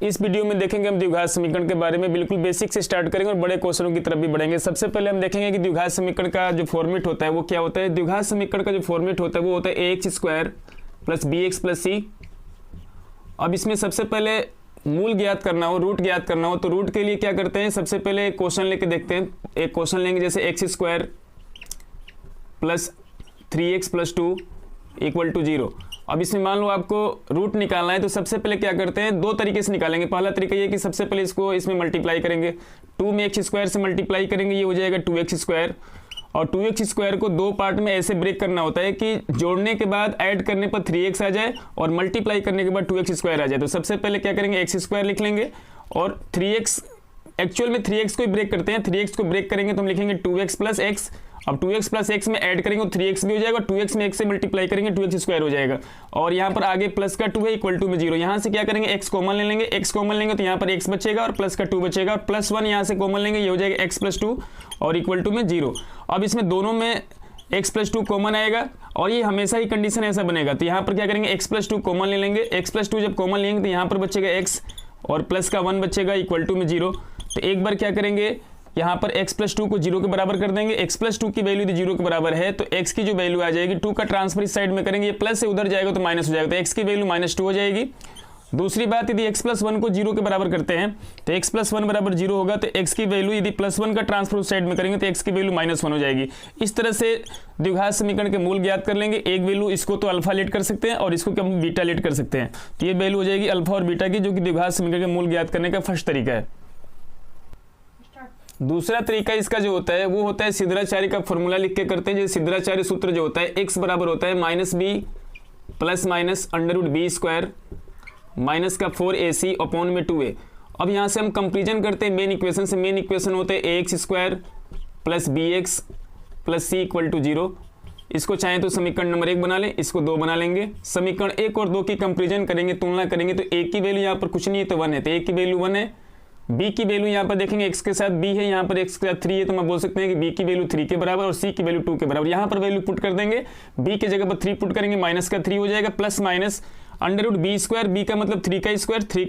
इस वीडियो में देखेंगे हम द्विघात समीकरण के बारे में, बिल्कुल बेसिक से स्टार्ट करेंगे और बड़े क्वेश्चनों की तरफ भी बढ़ेंगे। सबसे पहले हम देखेंगे कि द्विघात समीकरण का जो फॉर्मेट होता है वो क्या होता है। द्विघात समीकरण का जो फॉर्मेट होता है वो होता है ax square plus bx plus c। अब इसमें सबसे पहले मूल ज्ञात करना हो, रूट ज्ञात करना हो, तो रूट के लिए क्या करते हैं, सबसे पहले एक क्वेश्चन लेके देखते हैं। एक क्वेश्चन लेंगे जैसे x square plus 3x plus 2 equal to 0। अब इसमें मान लो आपको रूट निकालना है, तो सबसे पहले क्या करते हैं, दो तरीके से निकालेंगे। पहला तरीका ये कि सबसे पहले इसको इसमें मल्टीप्लाई करेंगे, 2 में एक्स स्क्वायर से मल्टीप्लाई करेंगे, ये हो जाएगा 2x स्क्वायर। और 2x स्क्वायर को दो पार्ट में ऐसे ब्रेक करना होता है कि जोड़ने के बाद ऐड करने पर 3x आ जाए और मल्टीप्लाई करने के बाद 2x स्क्वायर आ जाए। तो सबसे पहले क्या करेंगे, एक्स स्क्वायर लिख लेंगे और 3x, एक्चुअल में 3x को ही ब्रेक करते हैं, 3x को ब्रेक करेंगे तो हम लिखेंगे 2x प्लस एक्स। अब 2x प्लस एक्स में ऐड करेंगे तो 3x भी हो जाएगा, 2x में x से मल्टीप्लाई करेंगे 2x स्क्वायर हो जाएगा। और यहाँ पर आगे प्लस का 2 है इक्वल टू में 0। यहाँ से क्या करेंगे, x कॉमन ले लेंगे, x कॉमन लेंगे तो यहाँ पर x बचेगा और प्लस का 2 बचेगा और प्लस 1 यहाँ से कॉमन लेंगे, ये हो जाएगा x प्लस 2 और इक्वल टू में 0। अब इसमें दोनों में x प्लस 2 कॉमन आएगा और ये हमेशा ही कंडीशन ऐसा बनेगा। तो यहाँ पर क्या करेंगे, x प्लस 2 कॉमन ले लेंगे, x प्लस 2 जब कॉमन लेंगे तो यहाँ पर बचेगा x और प्लस का 1 बचेगा इक्वल टू में 0। तो एक बार क्या करेंगे, यहाँ पर x प्लस 2 को 0 के बराबर कर देंगे। x प्लस 2 की वैल्यू यदि 0 के बराबर है तो x की जो वैल्यू आ जाएगी, 2 का ट्रांसफर इस साइड में करेंगे, ये प्लस से उधर जाएगा तो माइनस हो जाएगा, तो x की वैल्यू -2 हो जाएगी। दूसरी बात, यदि x प्लस 1 को 0 के बराबर करते हैं तो x प्लस 1 बराबर 0 होगा, तो x की वैल्यू यदि प्लस 1 का ट्रांसफर उस साइड में करेंगे तो x की वैल्यू -1 हो जाएगी। इस तरह से द्विघात समीकरण के मूल ज्ञात कर लेंगे। एक वैल्यू इसको तो अल्फा लेट कर सकते हैं और इसको हम बीटा लेट कर सकते हैं, तो ये वैल्यू हो जाएगी अल्फा और बीटा की, जो कि द्विघात समीकरण के मूल ज्ञात करने का फर्स्ट तरीका है। दूसरा तरीका इसका जो होता है वो होता है सिद्धाचार्य का फॉर्मूला लिख के करते हैं। जैसे सिद्धाचार्य सूत्र जो होता है, x बराबर होता है -b plus minus √b square minus का 4ac अपॉन में 2a। अब यहाँ से हम कंपेरिजन करते हैं मेन इक्वेशन से। मेन इक्वेशन होते हैं ax square plus bx plus c equal to 0। इसको चाहें तो समीकरण नंबर 1 बना लें, इसको 2 बना लेंगे। समीकरण 1 और 2 की कंपेरिजन करेंगे, तुलना करेंगे, तो a की वैल्यू यहाँ पर कुछ नहीं है तो 1 है, तो a की वैल्यू 1 है। b की वैल्यू यहाँ पर देखेंगे x के साथ b है, यहाँ पर x के साथ 3 है, तो हम बोल सकते हैं कि b की वैल्यू 3 के बराबर और c की वैल्यू 2 के बराबर। यहाँ पर वैल्यू पुट कर देंगे, b के जगह पर 3 पुट करेंगे, माइनस का 3 हो जाएगा plus minus √b square, b का मतलब 3 का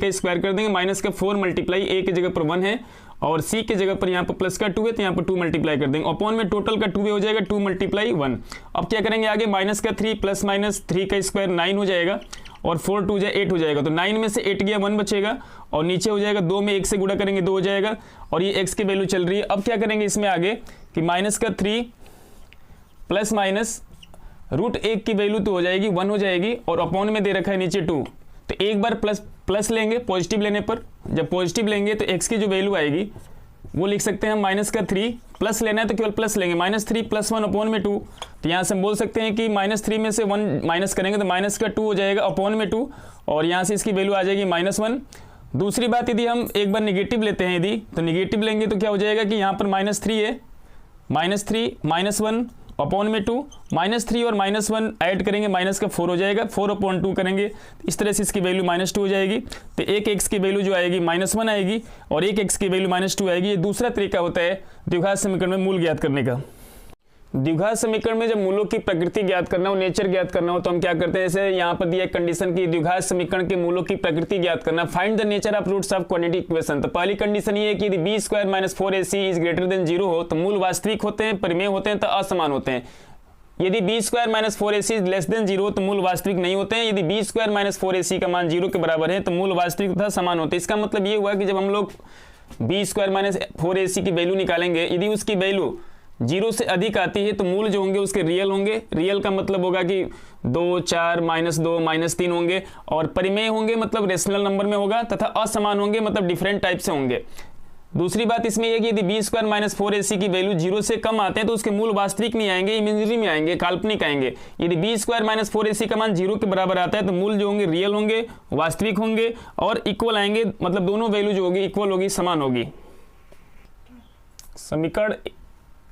स्क्वायर कर देंगे, माइनस का 4 मल्टीप्लाई a के जगह पर 1 है और c के जगह पर यहाँ पर प्लस का 2 है तो यहाँ पर 2 मल्टीप्लाई कर देंगे, अपॉन में टोटल का 2 हो जाएगा 2 मल्टीप्लाई 1। अब क्या करेंगे आगे, माइनस का 3 प्लस माइनस 3 का स्क्वायर 9 हो जाएगा और 4 2 8 हो जाएगा, तो 9 में से 8 गया 1 बचेगा और नीचे हो जाएगा 2 में 1 से गुणा करेंगे 2 हो जाएगा और ये x की वैल्यू चल रही है। अब क्या करेंगे इसमें आगे कि माइनस का 3 प्लस माइनस √1 की वैल्यू तो हो जाएगी 1 हो जाएगी और अपॉन में दे रखा है नीचे 2, तो एक बार प्लस लेंगे पॉजिटिव लेने पर। जब पॉजिटिव लेंगे तो x की जो वैल्यू आएगी वो लिख सकते हैं हम माइनस का 3, प्लस लेना है तो केवल प्लस लेंगे, -3 + 1 अपॉन में 2। तो यहाँ से हम बोल सकते हैं कि -3 में से 1 माइनस करेंगे तो माइनस का 2 हो जाएगा अपॉन में 2 और यहाँ से इसकी वैल्यू आ जाएगी -1। दूसरी बात, यदि हम एक बार निगेटिव लेते हैं, यदि तो निगेटिव लेंगे तो क्या हो जाएगा कि यहाँ पर -3 है, -3 -1 अपॉन में 2, -3 और -1 ऐड करेंगे, माइनस का 4 हो जाएगा, 4 अपॉन 2 करेंगे, इस तरह से इसकी वैल्यू -2 हो जाएगी। तो एक x की वैल्यू जो आएगी -1 आएगी और एक x की वैल्यू -2 आएगी। ये दूसरा तरीका होता है द्विघात समीकरण में मूल ज्ञात करने का। द्विघात समीकरण में जब मूलों की प्रकृति ज्ञात करना हो, नेचर ज्ञात करना हो, तो हम क्या करते हैं, जैसे यहाँ पर दिया कंडीशन की द्विघात समीकरण के मूलों की प्रकृति ज्ञात करना, find the nature of roots of quadratic equation. तो पहली कंडीशन ये है कि यदि b square minus 4ac is greater than 0 हो तो मूल वास्तविक होते हैं, परिमेय होते हैं, तो असमान होते हैं। यदि b square minus 4ac less than 0 तो मूल वास्तविक नहीं होते हैं। यदि b स्क्वायर माइनस 4ac का मान 0 के बराबर है तो मूल वास्तविक तथा समान होते हैं। इसका मतलब ये हुआ कि जब हम लोग b स्क्वायर माइनस 4ac की वैल्यू निकालेंगे, यदि उसकी वैल्यू 0 से अधिक आती है तो मूल जो होंगे उसके रियल होंगे। रियल का मतलब होगा कि 2 4 -2 -3 होंगे और परिमेय होंगे मतलब रेशनल नंबर में होगा, तथा असमान होंगे मतलब डिफरेंट टाइप से होंगे। दूसरी बात इसमें यह कि यदि b स्क्वायर माइनस 4ac की वैल्यू 0 से कम आते हैं तो उसके मूल वास्तविक नहीं आएंगे, इमेजिनरी में आएंगे, काल्पनिक आएंगे। यदि b स्क्वायर माइनस 4ac का मान 0 के बराबर आता है तो मूल जो होंगे रियल होंगे, वास्तविक होंगे और इक्वल आएंगे, मतलब दोनों वैल्यू जो होगी इक्वल होगी, समान होगी। समीकरण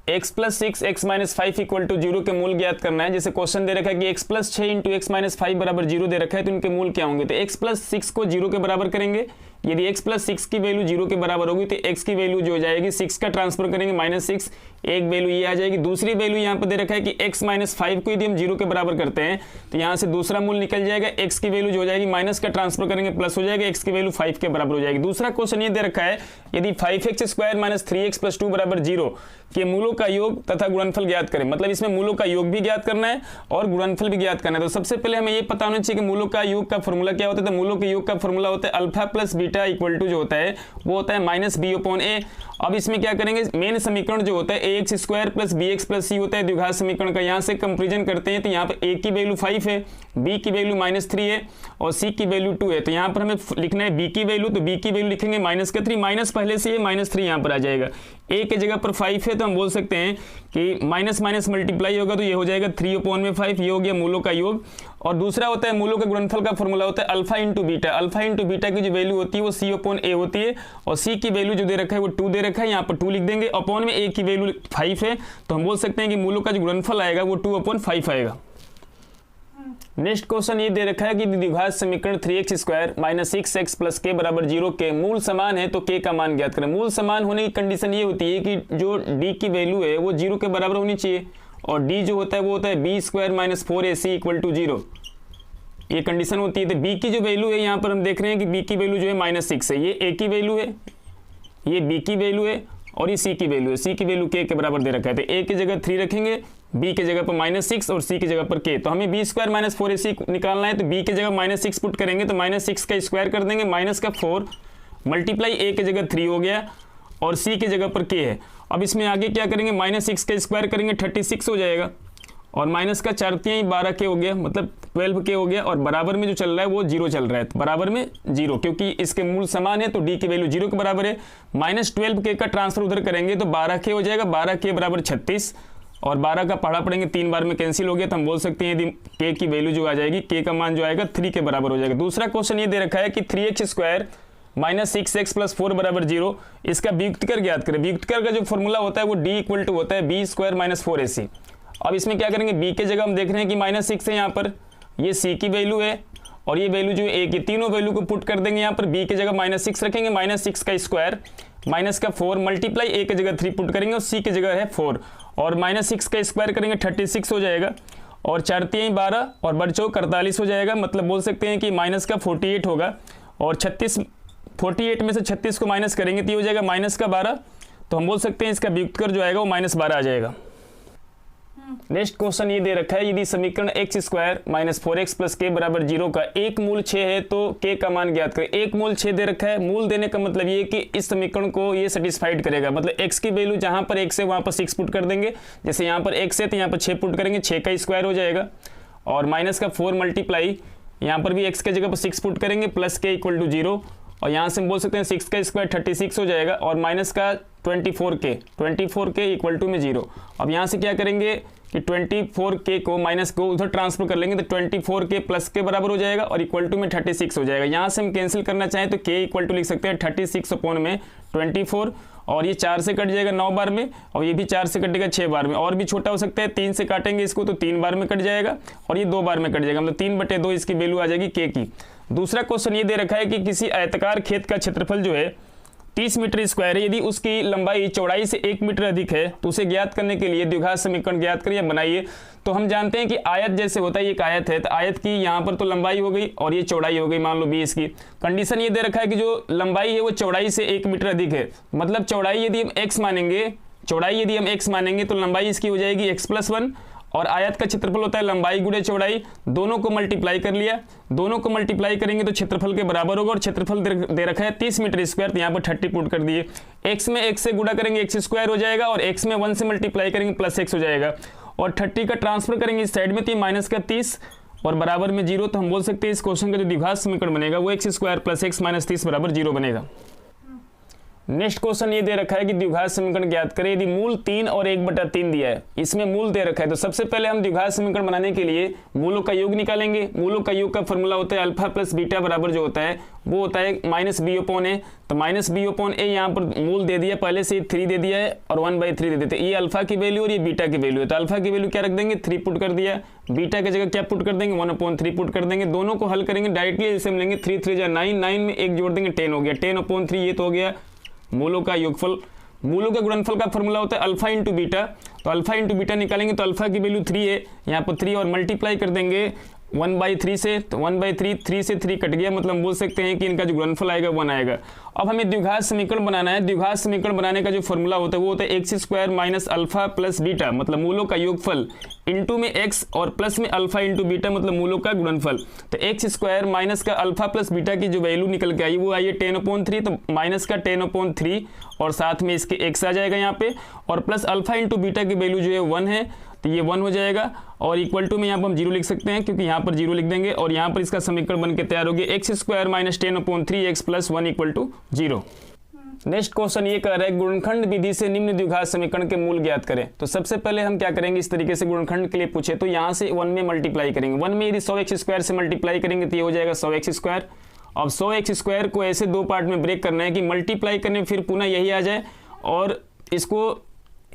x plus 6 x minus 5 equal to 0 के मूल ज्ञात करना है। जैसे क्वेश्चन दे रखा है कि x plus 6 into x minus 5 बराबर 0 दे रखा है, तो इनके मूल क्या होंगे। तो x प्लस 6 को 0 के बराबर करेंगे, यदि x प्लस 6 की वैल्यू 0 के बराबर होगी तो x की वैल्यू जो हो जाएगी 6 का ट्रांसफर करेंगे -6, एक वैल्यू ये आ जाएगी। दूसरी वैल्यू यहाँ पर दे रखा है कि x माइनस 5 को यदि हम 0 के बराबर करते हैं तो यहाँ से दूसरा मूल निकल जाएगा, x की वैल्यू जो हो जाएगी माइनस का ट्रांसफर करेंगे प्लस हो जाएगा, x की वैल्यू 5 के बराबर हो जाएगी। दूसरा क्वेश्चन ये दे रखा है यदि 5x square minus 3x plus 2 बराबर 0 के मूलों का योग तथा गुणनफल ज्ञात करें। मतलब इसमें मूलों का योग भी ज्ञात करना है और गुणनफल भी ज्ञात करना है। तो सबसे पहले हमें ये पता होना चाहिए कि मूलों का योग का फॉर्मूला क्या होता है। तो मूलों के योग का फॉर्मूला होता है alpha plus beta equal to जो होता है वो होता है माइनस बी अपॉन ए। अब इसमें क्या करेंगे, मेन समीकरण जो होता है a x square plus b x plus c होता है द्विघात समीकरण का। यहाँ से कंपेरिजन करते हैं तो यहाँ पर ए की वैल्यू 5 है, बी की वैल्यू -3 है और सी की वैल्यू 2 है। तो यहाँ पर हमें लिखना है बी की वैल्यू, तो बी की वैल्यू लिखेंगे -3, माइनस पहले से ये -3 यहाँ पर आ जाएगा। ए के जगह पर 5 है तो हम बोल सकते हैं कि माइनस माइनस मल्टीप्लाई होगा तो ये हो जाएगा 3/5, ये हो गया मूलों का योग। और दूसरा होता है मूलों के गुणनफल का फॉर्मूला होता है alpha into beta. Alpha into beta की जो वैल्यू होती है वो c/a होती है और c की वैल्यू जो दे रखा है वो 2 दे रखा है, यहाँ पर 2 लिख देंगे। अपॉन में a की वैल्यू 5 है तो हम बोल सकते हैं कि मूलों का जो गुणनफल आएगा वो 2/5 आएगा। नेक्स्ट क्वेश्चन ये दे रखा है कि द्विघात समीकरण 3x square minus 6x plus k बराबर 0 के मूल समान है तो k का मान ज्ञात करें। मूल समान होने की कंडीशन ये होती है कि जो d की वैल्यू है वो 0 के बराबर होनी चाहिए और d जो होता है वो होता है b square minus 4ac equal to 0, ये कंडीशन होती है। तो b की जो वैल्यू है यहाँ पर हम देख रहे हैं कि b की वैल्यू जो है -6 है, ये a की वैल्यू है, ये b की वैल्यू है और ये c की वैल्यू है। c की वैल्यू k के बराबर दे रखा है तो a की जगह 3 रखेंगे, b की जगह पर -6 और c की जगह पर k। तो हमें b स्क्वायर माइनस 4ac निकालना है तो b की जगह -6 पुट करेंगे तो -6 का स्क्वायर कर देंगे, माइनस का 4 मल्टीप्लाई a की जगह 3 हो गया और c की जगह पर k है। अब इसमें आगे क्या करेंगे, -6 का स्क्वायर करेंगे 36 हो जाएगा और माइनस का 4 3 12k हो गया, मतलब 12k हो गया और बराबर में जो चल रहा है वो 0 चल रहा है, तो बराबर में 0 क्योंकि इसके मूल समान है तो d की वैल्यू 0 के बराबर है। -12k का ट्रांसफर उधर करेंगे तो 12k हो जाएगा, 12k बराबर 36 और 12 का पढ़ा पड़ेंगे 3 बार में कैंसिल हो गया तो हम बोल सकते हैं यदि k की वैल्यू जो आ जाएगी k का मान जो आएगा 3 के बराबर हो जाएगा। दूसरा क्वेश्चन ये दे रखा है कि 3x square minus 6x plus 4 बराबर 0, इसका व्युत्कर ज्ञात करें। व्युत्कर का जो फॉर्मूला होता है वो d इक्वल टू होता है b स्क्वायर माइनस 4ac। अब इसमें क्या करेंगे, b के जगह हम देख रहे हैं कि -6 है, यहाँ पर ये c की वैल्यू है और ये वैल्यू जो है a की, तीनों वैल्यू को पुट कर देंगे। यहाँ पर b की जगह -6 रखेंगे, -6 का स्क्वायर माइनस का 4 मल्टीप्लाई a की जगह 3 पुट करेंगे और c की जगह है 4 और -6 का स्क्वायर करेंगे 36 हो जाएगा और 4 3 12 और बढ़ चौक 48 हो जाएगा। मतलब बोल सकते हैं कि माइनस का 48 होगा और 48 में से 36 को माइनस करेंगे तो ये हो जाएगा माइनस का 12, तो हम बोल सकते हैं इसका व्युत्कर जो आएगा वो -12 आ जाएगा। नेक्स्ट क्वेश्चन ये दे रखा है यदि समीकरण x square minus 4x plus k बराबर 0 का एक मूल 6 है तो k का मान ज्ञात करें। एक मूल 6 दे रखा है, मूल देने का मतलब ये कि इस समीकरण को ये सेटिस्फाइड करेगा। मतलब x की वैल्यू जहां पर x है वहां पर 6 पुट कर देंगे, जैसे यहाँ पर x है तो यहाँ पर 6 पुट करेंगे, 6 का स्क्वायर हो जाएगा और माइनस का 4 मल्टीप्लाई यहाँ पर भी x के जगह पर 6 पुट करेंगे प्लस k इक्वल टू 0 और यहाँ से हम बोल सकते हैं 6 का स्क्वायर 36 हो जाएगा और माइनस का 24k इक्वल टू में 0। अब यहाँ से क्या करेंगे कि 24k को माइनस को उधर ट्रांसफर कर लेंगे तो 24k प्लस के बराबर हो जाएगा और इक्वल टू में 36 हो जाएगा। यहाँ से हम कैंसिल करना चाहें तो k इक्वल टू लिख सकते हैं 36 अपॉन में 24 और ये 4 से कट जाएगा 9 बार में और ये भी 4 से कटेगा 6 बार में और भी छोटा हो सकता है 3 से काटेंगे इसको तो 3 बार में कट जाएगा और ये 2 बार में कट जाएगा, मतलब 3/2 इसकी वैल्यू आ जाएगी k की। दूसरा क्वेश्चन ये दे रखा है कि किसी आयताकार खेत का क्षेत्रफल जो है 30 मीटर स्क्वायर है, यदि उसकी लंबाई चौड़ाई से 1 मीटर अधिक है तो उसे ज्ञात करने के लिए द्विघात समीकरण ज्ञात करिए बनाइए। तो हम जानते हैं कि आयत जैसे होता है, एक आयत है तो आयत की यहाँ पर तो लंबाई हो गई और ये चौड़ाई हो गई मान लो 20 की। कंडीशन ये दे रखा है कि जो लंबाई है वो चौड़ाई से 1 मीटर अधिक है, मतलब चौड़ाई यदि हम x मानेंगे तो लंबाई इसकी हो जाएगी x+1 और आयत का क्षेत्रफल होता है लंबाई गुणे चौड़ाई, दोनों को मल्टीप्लाई कर लिया, दोनों को मल्टीप्लाई करेंगे तो क्षेत्रफल के बराबर होगा और क्षेत्रफल दे रखा है 30 मीटर स्क्वायर, तो यहाँ पर 30 पुट कर दिए। x में x से गुणा करेंगे x स्क्वायर हो जाएगा और x में 1 से मल्टीप्लाई करेंगे प्लस x हो जाएगा और 30 का ट्रांसफर करेंगे इस साइड में तो माइनस का 30 और बराबर में 0। तो हम बोल सकते हैं इस क्वेश्चन का जो द्विघात समीकरण बनेगा वो x square plus x minus 30 बराबर 0 बनेगा। नेक्स्ट क्वेश्चन ये दे रखा है कि द्विघात समीकरण ज्ञात करें यदि मूल 3 और 1/3 दिया है, इसमें मूल दे रखा है। तो सबसे पहले हम द्विघात समीकरण बनाने के लिए मूलों का योग निकालेंगे। मूलों का योग का फॉर्मूला होता है अल्फा प्लस बीटा बराबर जो होता है वो होता है -b/a। तो -b/a यहाँ पर मूल दे दिया, पहले से 3 दे दिया है और 1/3 दे देते। ये अल्फा की वैल्यू और ये बीटा की वैल्यू है। तो अल्फा की वैल्यू क्या रख देंगे 3 पुट कर दिया, बीटा की जगह क्या पुट कर देंगे 1/3 पुट कर देंगे। दोनों को हल करेंगे डायरेक्टली, जैसे हम लेंगे 3 3 जा 9, 9 में 1 जोड़ देंगे 10 हो गया, 10/3 ये तो हो गया मूलों का योगफल। मूलों का गुणनफल का फॉर्मूला होता है अल्फा इंटू बीटा। तो अल्फा इंटू बीटा निकालेंगे तो अल्फा की वैल्यू 3 है, यहाँ पर 3 और मल्टीप्लाई कर देंगे 1/3 से। तो 1/3 3 से 3 कट गया, मतलब हम बोल सकते हैं कि इनका जो गुणनफल आएगा 1 आएगा। अब हमें द्विघात समीकरण बनाना है। द्विघात समीकरण बनाने का जो फॉर्मूला होता है वो होता है x² minus alpha plus beta, मतलब मूलों का योगफल, इंटू में x और प्लस में अल्फा इंटू बीटा, मतलब मूलों का गुणनफल। तो x² माइनस का अल्फा प्लस बीटा की जो वैल्यू निकल के आई वो आई है 10/3। तो माइनस का 10/3 और साथ में इसके x आ जाएगा यहाँ पे, और प्लस अल्फा इंटू बीटा की वैल्यू जो है 1 है, तो ये 1 हो जाएगा। और इक्वल टू में यहाँ पर हम 0 लिख सकते हैं, क्योंकि यहाँ पर 0 लिख देंगे और यहाँ पर इसका समीकरण बन के तैयार हो गया x² minus 10/3 x plus 1 equal to 0। Next question ये कह रहा है गुणनखंड विधि से निम्न द्विघात समीकरण के मूल ज्ञात करें। तो सबसे पहले हम क्या करेंगे, इस तरीके से गुणनखंड के लिए पूछे तो यहाँ से 1 में मल्टीप्लाई करेंगे। 1 में यदि 100x² से मल्टीप्लाई करेंगे तो ये हो जाएगा 100x²। अब 100x² को ऐसे 2 पार्ट में ब्रेक करना है कि मल्टीप्लाई करने फिर पुनः यही आ जाए और इसको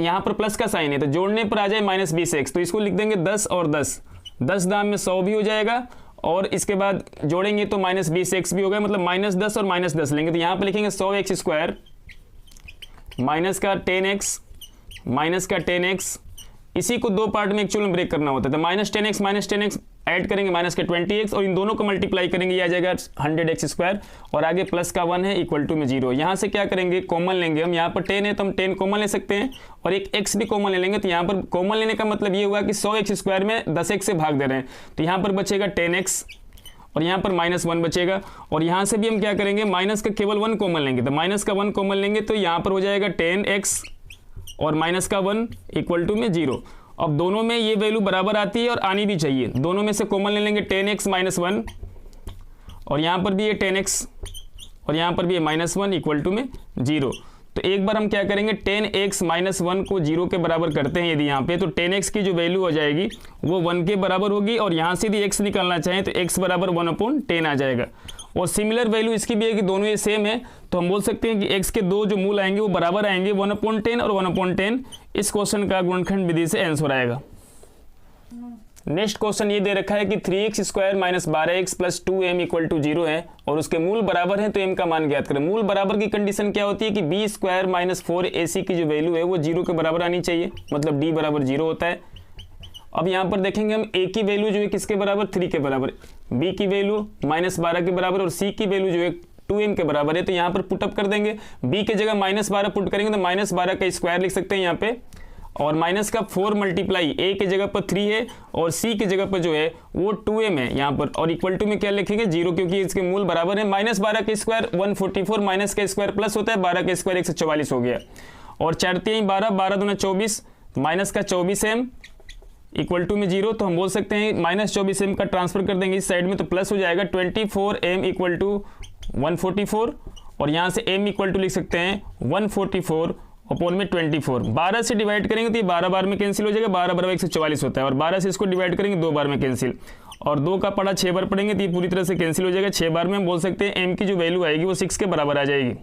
यहाँ पर प्लस का साइन है तो जोड़ने पर आ जाए -20x। तो इसको लिख देंगे 10 और 10, 10 दाम में 100 भी हो जाएगा और इसके बाद जोड़ेंगे तो -20x भी होगा, मतलब -10 और -10 लेंगे। तो यहाँ पर लिखेंगे 100x² माइनस का 10x माइनस का 10x। इसी को 2 पार्ट में एक्चुअल में ब्रेक करना होता है। तो -10x ऐड करेंगे माइनस का 20x और इन दोनों को मल्टीप्लाई करेंगे, ये आ जाएगा 100x² और आगे प्लस का 1 है इक्वल टू में 0। यहाँ से क्या करेंगे कॉमन लेंगे हम, यहाँ पर 10 है तो हम 10 कॉमन ले सकते हैं और एक x भी कॉमन ले लेंगे। तो यहाँ पर कॉमन लेने का मतलब ये हुआ कि 100x² में 10x से भाग दे रहे हैं, तो यहाँ पर बचेगा 10x और यहाँ पर -1 बचेगा। और यहाँ से भी हम क्या करेंगे माइनस का केवल 1 कॉमन लेंगे, तो माइनस का 1 कॉमन लेंगे तो यहाँ पर हो जाएगा 10x और माइनस का 1 इक्वल टू में 0। अब दोनों में ये वैल्यू बराबर आती है और आनी भी चाहिए, दोनों में से कॉमन ले लेंगे 10x माइनस 1 और यहाँ पर भी ये 10x और यहाँ पर भी ये -1 इक्वल टू में 0। तो एक बार हम क्या करेंगे 10x माइनस 1 को 0 के बराबर करते हैं यदि यहाँ पे, तो 10x की जो वैल्यू हो जाएगी वो 1 के बराबर होगी और यहाँ से यदि x निकालना चाहें तो x बराबर 1/10 आ जाएगा। और सिमिलर वैल्यू इसकी भी है कि दोनों ये सेम है, तो हम बोल सकते हैं कि x के 2 जो मूल आएंगे वो बराबर आएंगे 1/10 और 1/10। इस क्वेश्चन का गुणनखंड विधि से आंसर आएगा। नेक्स्ट क्वेश्चन ये दे रखा है कि 3x² minus 12x plus 2m equal to 0 है और उसके मूल बराबर हैं तो m का मान ज्ञात करें। मूल बराबर की कंडीशन क्या होती है कि b² माइनस 4ac की जो वैल्यू है वो 0 के बराबर आनी चाहिए, मतलब d बराबर 0 होता है। अब यहाँ पर देखेंगे हम a की वैल्यू जो है किसके बराबर 3 के बराबर, b की वैल्यू -12 के बराबर और c की वैल्यू जो है 2m के बराबर है। तो यहाँ पर पुटअप कर देंगे, b की जगह -12 पुट करेंगे तो -12 का स्क्वायर लिख सकते हैं यहाँ पे, और माइनस का 4 मल्टीप्लाई a की जगह पर 3 है और c की जगह पर जो है वो 2m है यहाँ पर, और इक्वल टू में क्या लिखेंगे 0 क्योंकि इसके मूल बराबर है। -12 का स्क्वायर 144 माइनस का स्क्वायर प्लस होता है, 12 का स्क्वायर 144 हो गया और 4 3 12 12 दूना 24 माइनस का 24m इक्वल टू में 0। तो हम बोल सकते हैं -24m का ट्रांसफर कर देंगे इस साइड में तो प्लस हो जाएगा 24m इक्वल टू 144 और यहाँ से m इक्वल टू लिख सकते हैं 144 अपॉन में 24। 12 से डिवाइड करेंगे तो ये 12 बार में कैंसिल हो जाएगा, 12 बार 144 होता है और 12 से इसको डिवाइड करेंगे 2 बार में कैंसिल और 2 का पढ़ा 6 बार पढ़ेंगे तो ये पूरी तरह से कैंसिल हो जाएगा। 6 बार में हम बोल सकते हैं m की जो वैल्यू आएगी वो 6 के बराबर आ जाएगी।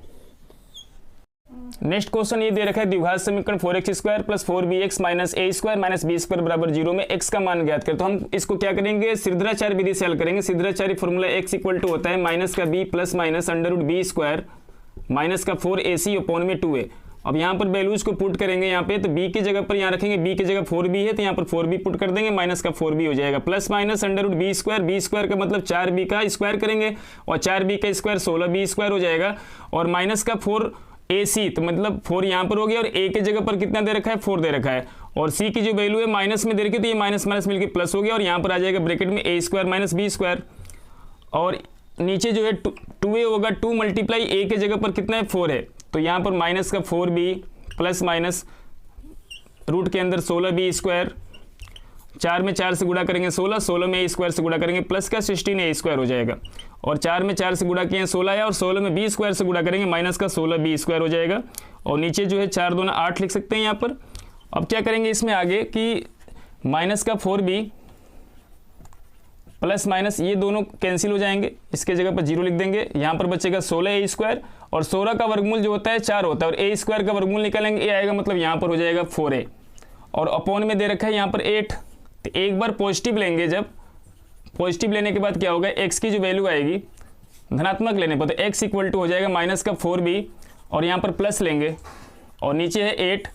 नेक्स्ट क्वेश्चन ये दे रखा है द्विघात समीकरण 4x² plus 4bx minus a² minus b² बराबर 0 में x का मान ज्ञात करें। तो हम इसको क्या करेंगे सिद्धाचार्य विधि से हल करेंगे। Sridharacharya formula x equal to होता है माइनस का b plus minus √b² minus का 4ac अपॉन में 2a। अब यहाँ पर वैल्यूज को पुट करेंगे यहाँ पे, तो b की जगह पर यहाँ रखेंगे, b की जगह 4b है तो यहाँ पर 4b पुट कर देंगे, माइनस का 4b हो जाएगा प्लस माइनस √b² b² का मतलब 4b का स्क्वायर करेंगे और 4b का स्क्वायर 16b² हो जाएगा और माइनस का 4ac तो मतलब 4 यहाँ पर हो गया और a की जगह पर कितना दे रखा है 4 दे रखा है और c की जो वैल्यू है माइनस में दे रखी है तो ये माइनस माइनस मिलकर प्लस हो गया और यहाँ पर आ जाएगा ब्रैकेट में a² माइनस b² और नीचे जो है 2a होगा, 2 मल्टीप्लाई a की जगह पर कितना है 4 है तो यहाँ पर माइनस का 4b प्लस माइनस रूट के अंदर 16b² 4 में 4 से गुणा करेंगे 16, 16 में a स्क्वायर से गुणा करेंगे प्लस का 16 a स्क्वायर हो जाएगा, और 4 में 4 से गुणा किए 16 है, और 16 में b स्क्वायर से गुणा करेंगे माइनस का 16 b स्क्वायर हो जाएगा, और नीचे जो है 4 दूना 8 लिख सकते हैं यहाँ पर। अब क्या करेंगे इसमें आगे कि माइनस का 4b प्लस माइनस ये दोनों कैंसिल हो जाएंगे, इसके जगह पर 0 लिख देंगे, यहाँ पर बचेगा 16 a स्क्वायर, और 16 का वर्गमूल जो होता है 4 होता है, और a स्क्वायर का वर्गमूल निकालेंगे a आएगा, मतलब यहाँ पर हो जाएगा 4a, और अपॉन में दे रखा है यहाँ पर 8। तो एक बार पॉजिटिव लेंगे, जब पॉजिटिव लेने के बाद क्या होगा, x की जो वैल्यू आएगी धनात्मक लेने पर, तो x इक्वल टू हो जाएगा माइनस का 4b, और यहाँ पर प्लस लेंगे, और नीचे है 8।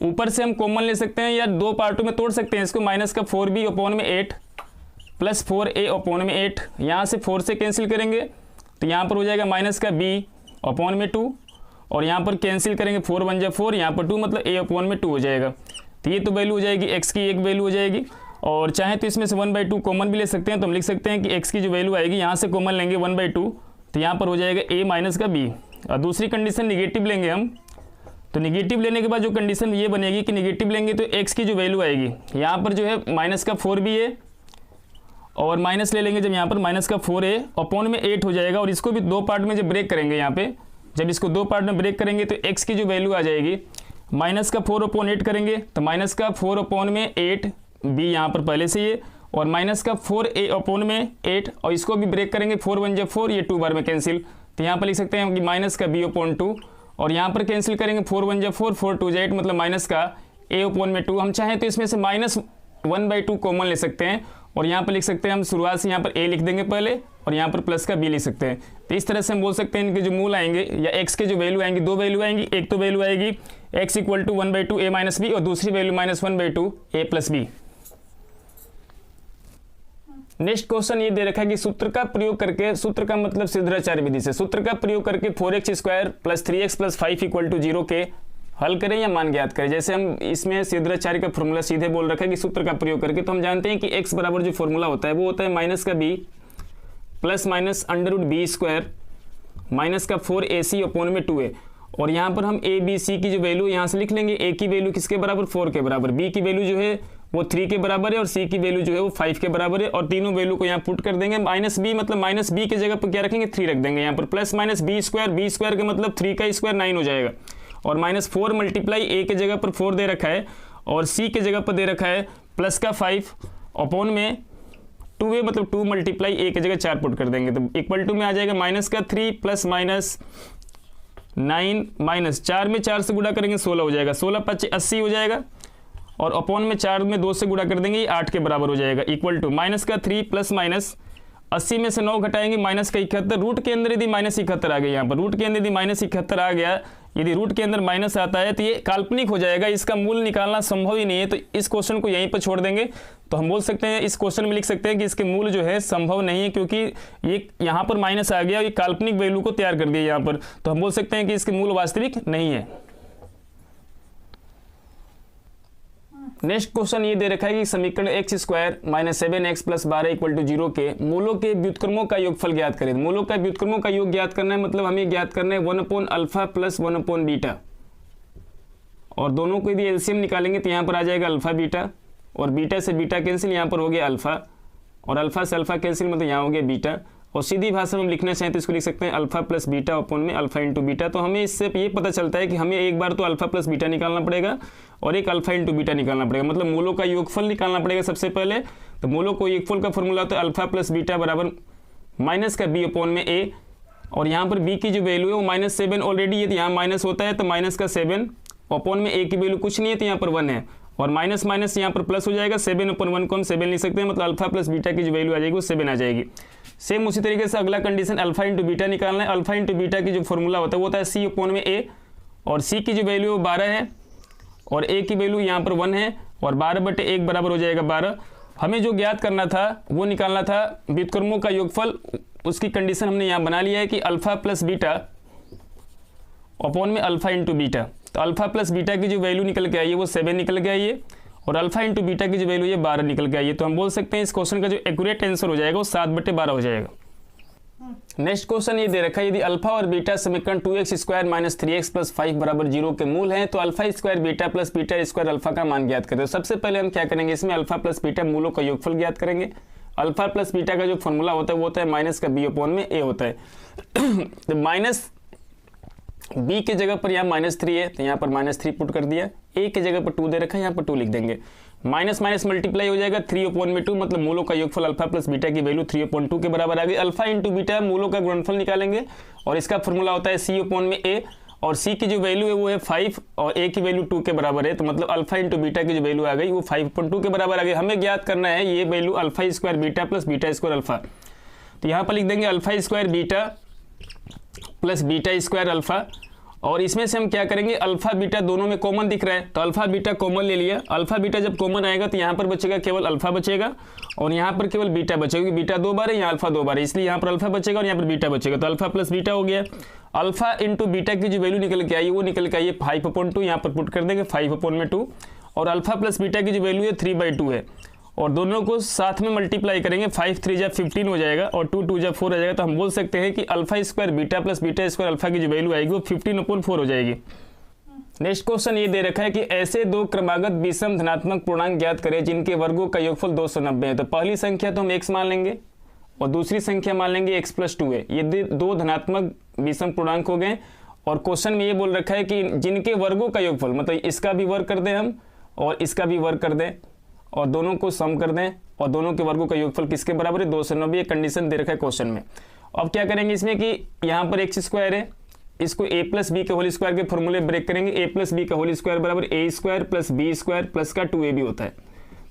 ऊपर से हम कॉमन ले सकते हैं या दो पार्टों में तोड़ सकते हैं इसको, माइनस का 4b अपॉन में 8 प्लस 4a अपॉन में 8, यहाँ से 4 से कैंसिल करेंगे तो यहाँ पर हो जाएगा माइनस का b अपॉन में 2, और यहाँ पर कैंसिल करेंगे 4 1 जा 4, यहाँ पर 2 मतलब a अपॉन में 2 हो जाएगा। तो ये तो वैल्यू हो जाएगी x की, एक वैल्यू हो जाएगी, और चाहे तो इसमें से 1/2 कॉमन भी ले सकते हैं, तो हम लिख सकते हैं कि x की जो वैल्यू आएगी यहाँ से कॉमन लेंगे 1/2, तो यहाँ पर हो जाएगा a माइनस का b। और दूसरी कंडीशन निगेटिव लेंगे हम, तो निगेटिव लेने के बाद जो कंडीशन ये बनेगी कि निगेटिव लेंगे तो x की जो वैल्यू आएगी यहाँ पर जो है माइनस का 4b है, और माइनस ले लेंगे जब यहाँ पर माइनस का 4a अपॉन में 8 हो जाएगा, और इसको भी दो पार्ट में जब ब्रेक करेंगे, यहाँ पे जब इसको दो पार्ट में ब्रेक करेंगे तो x की जो वैल्यू आ जाएगी माइनस का 4 अपॉन 8 करेंगे तो माइनस का 4 अपॉन में 8b यहाँ पर पहले से ये, और माइनस का 4a अपॉन में 8, और इसको भी ब्रेक करेंगे 4 1 जा 4, ये 2 बार में कैंसिल, तो यहाँ पर लिख सकते हैं कि माइनस का b अपॉन 2, और यहाँ पर कैंसिल करेंगे 4 1 जा 4, 4 2 जा 8, मतलब माइनस का a अपॉन में 2। हम चाहें तो इसमें से माइनस 1/2 कॉमन ले सकते हैं, और यहाँ पर लिख सकते हैं हम शुरुआत से यहाँ पर a लिख देंगे पहले, और यहाँ पर प्लस का b लिख सकते हैं। तो इस तरह से हम बोल सकते हैं इनके जो मूल आएंगे या x के जो वैल्यू आएंगी, दो वैल्यू आएंगी, एक तो वैल्यू आएगी x equal to 1/2 a minus b, और दूसरी value minus 1/2 a plus b। Next question ये दे रखा है कि सूत्र का प्रयोग करके, सूत्र का मतलब सिद्धाचार्य विधि से, सूत्र का प्रयोग करके 4x square plus 3x plus 5 equal to 0 के हल करें या मान ज्ञात करें। जैसे हम इसमें सिद्धाचार्य का फॉर्मूला सीधे बोल रखा है कि सूत्र का प्रयोग करके, तो हम जानते हैं कि x बराबर जो फॉर्मूला होता है वो होता है माइनस का b plus minus under root b square minus का 4ac अपॉन में 2a, और यहाँ पर हम a b c की जो वैल्यू यहाँ से लिख लेंगे। a की वैल्यू किसके बराबर, 4 के बराबर, b की वैल्यू जो है वो 3 के बराबर है, और c की वैल्यू जो है वो 5 के बराबर है, और तीनों वैल्यू को यहाँ पुट कर देंगे। माइनस b मतलब माइनस b की जगह पर क्या रखेंगे, 3 रख देंगे यहाँ पर, प्लस माइनस b स्क्वायर का मतलब 3 का स्क्वायर 9 हो जाएगा, और माइनस 4 मल्टीप्लाई a के जगह पर 4 दे रखा है, और c के जगह पर दे रखा है प्लस का 5 अपॉन में 2a मतलब 2 मल्टीप्लाई a की जगह 4 पुट कर देंगे, तो इक्वल टू में आ जाएगा माइनस का 3 प्लस माइनस 9 माइनस 4 में 4 से गुणा करेंगे 16 हो जाएगा, 16 5 80 हो जाएगा, और अपॉन में 4 में 2 से गुणा कर देंगे, ये 8 के बराबर हो जाएगा, इक्वल टू माइनस का 3 प्लस माइनस 80 में से 9 घटाएंगे माइनस का 71, रूट के अंदर यदि माइनस 71 आ गया, यहाँ पर रूट के अंदर यदि माइनस 71 आ गया, यदि रूट के अंदर माइनस आता है तो ये काल्पनिक हो जाएगा, इसका मूल निकालना संभव ही नहीं है, तो इस क्वेश्चन को यहीं पर छोड़ देंगे। तो हम बोल सकते हैं, इस क्वेश्चन में लिख सकते हैं कि इसके मूल जो है संभव नहीं है, क्योंकि ये यहाँ पर माइनस आ गया, ये काल्पनिक वैल्यू को तैयार कर दिया यहाँ पर, तो हम बोल सकते हैं कि इसके मूल वास्तविक नहीं है। नेक्स्ट क्वेश्चन ये दे रखा है कि समीकरण x square minus 7x plus 12 equal to 0 के मूलों के व्युत्क्रमों का योगफल ज्ञात करें। मूलों का व्युत्क्रमों का योग ज्ञात करना है, मतलब हमें ज्ञात करना है 1/अल्फा प्लस 1/बीटा, और दोनों को यदि एलसीएम निकालेंगे तो यहाँ पर आ जाएगा अल्फा बीटा, और बीटा से बीटा कैंसिल, यहाँ पर हो गया अल्फा, और अल्फा से अल्फा कैंसिल, मतलब यहाँ हो गया बीटा, और सीधी भाषा में हम लिखना चाहें तो इसको लिख सकते हैं अल्फा प्लस बीटा अपॉन में अल्फा इंटू बीटा। तो हमें इससे ये पता चलता है कि हमें एक बार तो अल्फा प्लस बीटा निकालना पड़ेगा और एक अल्फा इंटू बीटा निकालना पड़ेगा, मतलब मूलों का योगफल निकालना पड़ेगा सबसे पहले। तो मूलों को योगफल का फॉर्मूला होता है अल्फा प्लस बीटा बराबर माइनस का बी अपॉन में ए, और यहाँ पर बी की जो वैल्यू है वो -7 ऑलरेडी है, यहाँ माइनस होता है तो माइनस का 7 अपॉन में ए की वैल्यू कुछ नहीं है तो यहाँ पर 1 है, और माइनस माइनस यहाँ पर प्लस हो जाएगा, 7 अपॉन 1 को हम 7 लिख सकते हैं, मतलब अल्फा प्लस बीटा की जो वैल्यू आ जाएगी वो 7 आ जाएगी। सेम उसी तरीके से अगला कंडीशन अल्फा इंटू बीटा निकालना है। अल्फा इंटू बीटा की जो फॉर्मूला होता है वो होता है सी अपॉन में ए, और सी की जो वैल्यू 12 है और ए की वैल्यू यहाँ पर 1 है, और 12/1 बराबर हो जाएगा 12। हमें जो ज्ञात करना था वो निकालना था व्युत्क्रमों का योगफल, उसकी कंडीशन हमने यहाँ बना लिया है कि अल्फा प्लस बीटा अपॉन में अल्फा इंटू बीटा। तो अल्फा प्लस बीटा की जो वैल्यू निकल के आई है वो 7 निकल के आई है, और अल्फा इंटू बीटा की जो वैल्यू है 12 निकल के आई है। तो हम बोल सकते हैं इस क्वेश्चन का जो एक्यूरेट आंसर हो जाएगा वो 7/12 हो जाएगा। नेक्स्ट क्वेश्चन ये दे रखा है, यदि अल्फा और बीटा समीकरण 2x square minus 3x plus 5 बराबर 0 के मूल हैं तो alpha square beta plus beta square alpha का मान ज्ञात करें। तो सबसे पहले हम क्या करेंगे, इसमें अल्फा प्लस बीटा मूलों का योगफल ज्ञात करेंगे। अल्फा प्लस बीटा का जो फॉर्मूला होता है वो होता है माइनस का बी अपॉन में ए होता है। तो माइनस बी की जगह पर यहाँ -3 है तो यहाँ पर -3 पुट कर दिया, ए की जगह पर 2 दे रखा है यहाँ पर 2 लिख देंगे। माइनस माइनस मल्टीप्लाई हो जाएगा 3/2 मतलब मूलों का योगफल अल्फा प्लस बीटा की वैल्यू 3/2 के बराबर आ गई। अल्फा इंटू बीटा मूलों का गुणनफल निकालेंगे और इसका फॉर्मूला होता है C/A और C की जो वैल्यू है वो है 5 और A की वैल्यू 2 के बराबर है। तो मतलब अल्फा इंटू बीटा की जो वैल्यू आ गई वो 5/2 के बराबर आ गई। हमें ज्ञात करना है ये value alpha square beta plus beta square alpha. तो यहाँ पर लिख देंगे alpha square beta plus beta square alpha और इसमें से हम क्या करेंगे, अल्फा बीटा दोनों में कॉमन दिख रहा है तो अल्फा बीटा कॉमन ले लिया। अल्फा बीटा जब कॉमन आएगा तो यहाँ पर बचेगा केवल अल्फा बचेगा और यहाँ पर केवल बीटा बचेगा, क्योंकि बीटा 2 बार है यहाँ अल्फा 2 बार है, इसलिए यहाँ पर अल्फा बचेगा और यहाँ पर बीटा बचेगा। तो अल्फा प्लस बीटा हो गया। अल्फा इंटू बीटा की जो वैल्यू निकल के आई वो निकल के आई है 5/2, यहाँ पर पुट कर देंगे 5/2 और अल्फा प्लस बीटा की जो वैल्यू है 3/2 है और दोनों को साथ में मल्टीप्लाई करेंगे 5 3 जा 15 हो जाएगा और 2 2 जा 4 आ जाएगा। तो हम बोल सकते हैं कि alpha square beta plus beta square alpha की जो वैल्यू आएगी वो 15/4 हो जाएगी। नेक्स्ट क्वेश्चन ये दे रखा है कि ऐसे दो क्रमागत विषम धनात्मक पूर्णांक ज्ञात करें जिनके वर्गों का योगफल 290 है। तो पहली संख्या तो हम x मान लेंगे और दूसरी संख्या मान लेंगे x+2 है। ये दो धनात्मक विषम पूर्णांक हो गए और क्वेश्चन में ये बोल रखा है कि जिनके वर्गों का योगफल मतलब इसका भी वर्ग कर दें हम और इसका भी वर्ग कर दें और दोनों को सम कर दें और दोनों के वर्गों का योगफल किसके बराबर है 290। ये कंडीशन दे रखा है क्वेश्चन में। अब क्या करेंगे इसमें कि यहाँ पर x स्क्वायर है, इसको a प्लस बी के होल स्क्वायर के फॉर्मूले ब्रेक करेंगे। a प्लस बी का होल स्क्वायर बराबर a square plus b square plus का 2a भी होता है।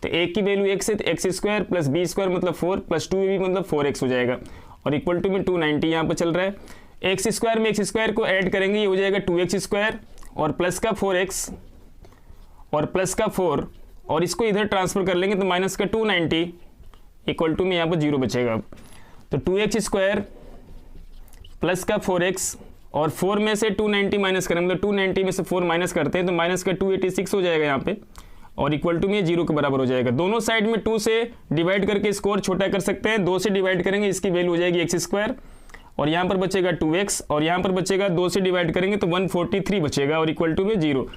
तो a की वैल्यू x है तो x square plus b square मतलब 4 प्लस 2a मतलब 4x हो जाएगा और इक्वल टू में 290 यहाँ पर चल रहा है। x स्क्वायर में x स्क्वायर को ऐड करेंगे, ये हो जाएगा 2x स्क्वायर और प्लस का 4x और प्लस का 4 और इसको इधर ट्रांसफर कर लेंगे तो माइनस का 290 इक्वल टू में यहाँ पर 0 बचेगा। तो 2x स्क्वायर प्लस का 4x और 4 में से 290 माइनस करें मतलब 290 में से 4 माइनस करते हैं तो माइनस का 286 हो जाएगा यहाँ पे और इक्वल टू में 0 के बराबर हो जाएगा। दोनों साइड में 2 से डिवाइड करके इसको और छोटा कर सकते हैं। 2 से डिवाइड करेंगे इसकी वैल्यू हो जाएगी x स्क्वायर और यहाँ पर बचेगा 2x और यहाँ पर बचेगा 2 से डिवाइड करेंगे तो 143 बचेगा और इक्वल टू में 0।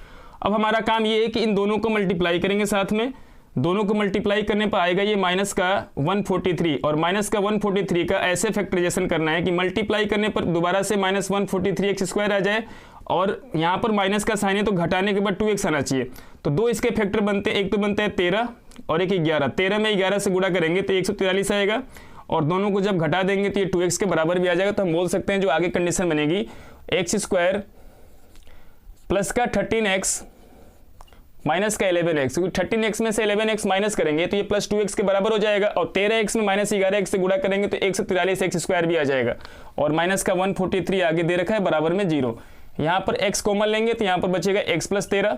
अब हमारा काम ये है कि इन दोनों को मल्टीप्लाई करेंगे, साथ में दोनों को मल्टीप्लाई करने पर आएगा ये माइनस का 143 और माइनस का 143 का ऐसे फैक्टराइजेशन करना है कि मल्टीप्लाई करने पर दोबारा से -143 x स्क्वायर आ जाए और यहाँ पर माइनस का साइन है तो घटाने के बाद 2x आना चाहिए। तो दो इसके फैक्टर बनते हैं, एक तो बनता है 13 और एक 11। 13 में 11 से गुणा करेंगे तो 143 आएगा और दोनों को जब घटा देंगे तो ये 2x के बराबर भी आ जाएगा। तो हम बोल सकते हैं जो आगे कंडीशन बनेगी x स्क्वायर प्लस का 13x माइनस का 11x, क्योंकि 13x में से 11x माइनस करेंगे तो ये प्लस 2x के बराबर हो जाएगा और 13x में माइनस 11x से गुणा करेंगे तो 143 x स्क्वायर भी आ जाएगा और माइनस का 143 आगे दे रखा है बराबर में 0। यहाँ पर x कॉमन लेंगे तो यहाँ पर बचेगा x प्लस 13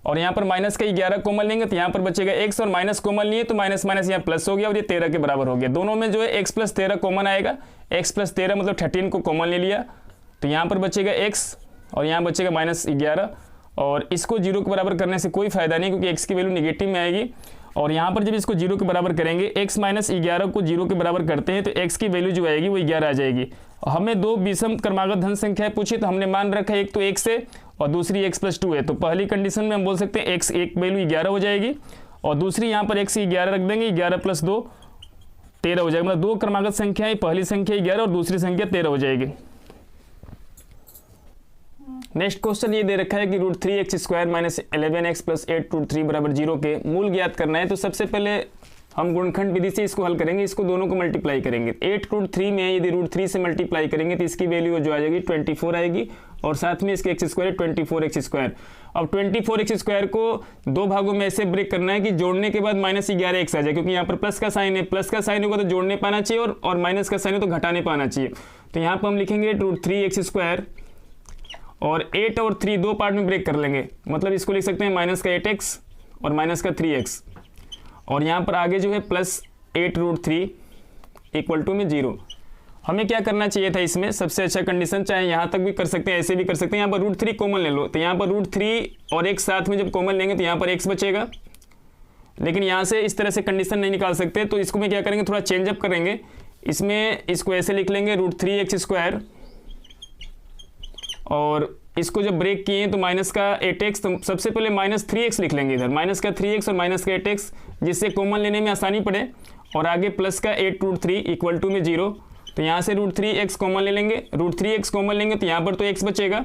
और यहाँ पर माइनस का 11 कॉमन लेंगे तो यहाँ पर बचेगा x और माइनस कॉमन लिए तो माइनस माइनस यहाँ प्लस हो गया और ये 13 के बराबर हो गया। दोनों में जो है x प्लस 13 कॉमन आएगा, x प्लस 13 मतलब 13 को कॉमन ले लिया तो यहाँ पर बचेगा x और यहाँ बचेगा -11 और इसको 0 के बराबर करने से कोई फायदा नहीं क्योंकि x की वैल्यू नेगेटिव में आएगी और यहाँ पर जब इसको 0 के बराबर करेंगे x माइनस 11 को 0 के बराबर करते हैं तो x की वैल्यू जो आएगी वो 11 आ जाएगी। हमें दो विषम क्रमागत धन संख्याएं पूछी तो हमने मान रखा है एक तो x है और दूसरी x+2 है। तो पहली कंडीशन में हम बोल सकते हैं x एक वैल्यू 11 हो जाएगी और दूसरी यहाँ पर x 11 रख देंगे, 11 + 2 13 हो जाएगा। मतलब दो क्रमागत संख्याएं, पहली संख्या 11 और दूसरी संख्या 13 हो जाएगी। नेक्स्ट क्वेश्चन ये दे रखा है कि √3x square minus 11x plus 8 √3 बराबर 0 के मूल ज्ञात करना है। तो सबसे पहले हम गुणनखंड विधि से इसको हल करेंगे, इसको दोनों को मल्टीप्लाई करेंगे। 8 √3 में यदि √3 से मल्टीप्लाई करेंगे तो इसकी वैल्यू जो आ जाएगी 24 आएगी और साथ में इसके x स्क्वायर 24x स्क्वायर। अब 24x स्क्वायर को दो भागों में ऐसे ब्रेक करना है कि जोड़ने के बाद -11x आ जाए, क्योंकि यहाँ पर प्लस का साइन है, प्लस का साइन होगा तो जोड़ने पाना चाहिए और माइनस का साइन है तो घटाने पाना चाहिए। तो यहाँ पर हम लिखेंगे √3x स्क्वायर और 8 और 3 दो पार्ट में ब्रेक कर लेंगे, मतलब इसको लिख सकते हैं माइनस का 8x और माइनस का 3x और यहाँ पर आगे जो है प्लस 8 √3 इक्वल टू में 0। हमें क्या करना चाहिए था इसमें, सबसे अच्छा कंडीशन, चाहे यहाँ तक भी कर सकते हैं ऐसे भी कर सकते हैं, यहाँ पर √3 कॉमन ले लो। तो यहाँ पर √3 और x साथ में जब कॉमन लेंगे तो यहाँ पर x बचेगा, लेकिन यहाँ से इस तरह से कंडीशन नहीं निकाल सकते। तो इसको में क्या करेंगे, थोड़ा चेंजअप करेंगे। इसमें इसको ऐसे लिख लेंगे √3x², और इसको जब ब्रेक किए तो माइनस का 8x, तो सबसे पहले -3x लिख लेंगे इधर, माइनस का 3x और माइनस का 8x, जिससे कॉमन लेने में आसानी पड़े, और आगे प्लस का 8√3 इक्वल टू में 0। तो यहाँ से √3x कॉमन ले लेंगे, √3x कॉमन लेंगे तो यहाँ पर तो x बचेगा,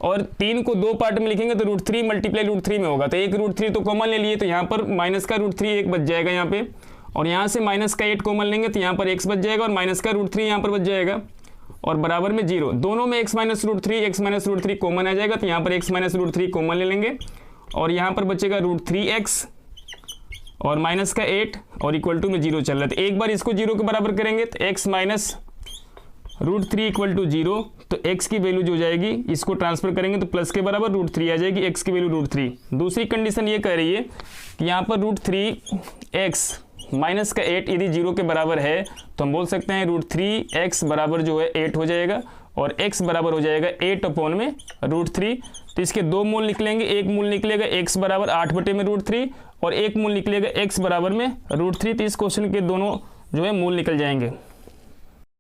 और 3 को 2 पार्ट में लिखेंगे तो √3 मल्टीप्लाई √3 में होगा, तो एक √3 तो कॉमन ले लिए, तो यहाँ पर माइनस का √3 एक बच जाएगा यहाँ पे, और यहाँ से माइनस का 8 कॉमन लेंगे तो यहाँ पर x बच जाएगा, और माइनस का √3 यहाँ पर बच जाएगा, और बराबर में 0। दोनों में x माइनस √3 कॉमन आ जाएगा, तो यहाँ पर x माइनस √3 कॉमन ले लेंगे, और यहाँ पर बचेगा √3x और माइनस का 8 और इक्वल टू में 0 चल रहा है। तो एक बार इसको 0 के बराबर करेंगे तो x माइनस √3 इक्वल टू 0, तो x की वैल्यू जो हो जाएगी, इसको ट्रांसफर करेंगे तो प्लस के बराबर √3 आ जाएगी, x की वैल्यू √3। दूसरी कंडीशन ये कह रही है कि यहाँ पर √3x माइनस का 8 यदि 0 के बराबर है तो हम बोल सकते हैं √3x बराबर जो है 8 हो जाएगा, और x बराबर हो जाएगा 8/√3। तो इसके दो मूल निकलेंगे, एक मूल निकलेगा x बराबर 8/√3 और एक मूल निकलेगा x बराबर में √3। तो इस क्वेश्चन के दोनों जो है मूल निकल जाएंगे।